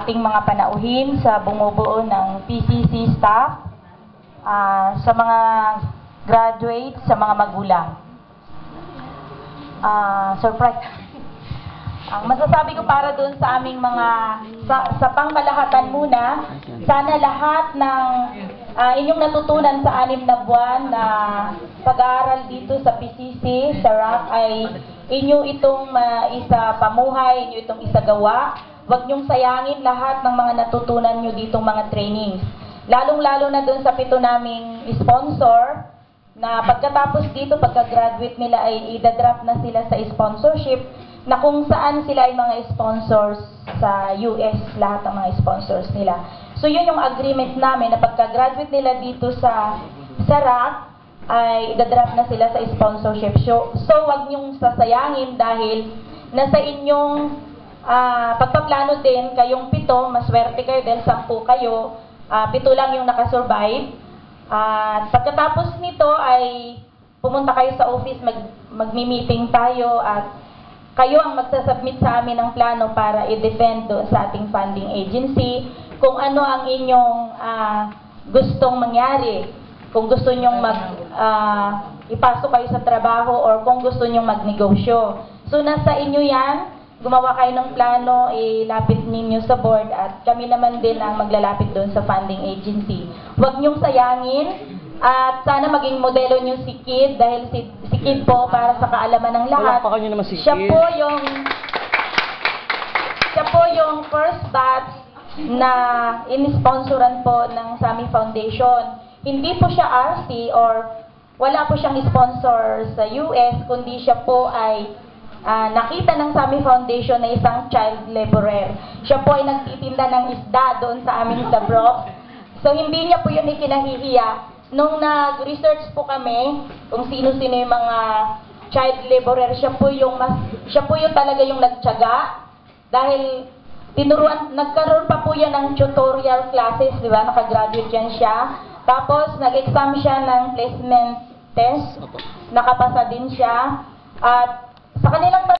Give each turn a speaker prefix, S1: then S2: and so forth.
S1: ating mga panauhin sa bumubuo ng PCC staff, sa mga graduates, sa mga magulang. Surprise! Ang masasabi ko para doon sa aming mga, sa pangkalahatan muna, sana lahat ng inyong natutunan sa 6 na buwan na pag-aaral dito sa PCC, sa RAC, ay inyo itong isa pamuhay, inyo itong isagawa. Huwag niyong sayangin lahat ng mga natutunan nyo ditong mga trainings. Lalong-lalo na doon sa 7 naming sponsor, na pagkatapos dito, pagka-graduate nila ay idadrop na sila sa sponsorship, na kung saan sila ay mga sponsors sa US, lahat ng mga sponsors nila. So yun yung agreement namin, na pagka-graduate nila dito sa RAC, ay idadrop na sila sa sponsorship. So wag niyong sasayangin dahil nasa inyong pagpaplano din, kayong 7, maswerte kayo dahil 10 kayo, 7 lang yung nakasurvive. At pagkatapos nito ay pumunta kayo sa office, magmi-meeting tayo at kayo ang magsasubmit sa amin ng plano para i-defend doon sa ating funding agency kung ano ang inyong gustong mangyari. Kung gusto nyong ipasok kayo sa trabaho or kung gusto nyong magnegosyo. So nasa inyo yan, gumawa kayo ng plano, ilapit ninyo sa board at kami naman din ang maglalapit doon sa funding agency. Huwag nyong sayangin at sana maging modelo nyo si Kid dahil si Kid po para sa kaalaman ng lahat. Siya po yung first batch na in-sponsoran po ng Sami Foundation. Hindi po siya RC or wala po siyang sponsor sa US, kundi siya po ay nakita ng Sami Foundation na isang child laborer. Siya po ay nagtitinda ng isda doon sa aming Dabrok. So hindi niya po yun ikinahihiya. Nung nag-research po kami kung sino-sino yung mga child laborer, siya po yung talaga yung nagtiyaga. Dahil nagkaroon pa po yan ng tutorial classes, di ba? Nakagraduate yan siya. Tapos nag-exam siya ng placement test. Nakapasa din siya. At sa kanilang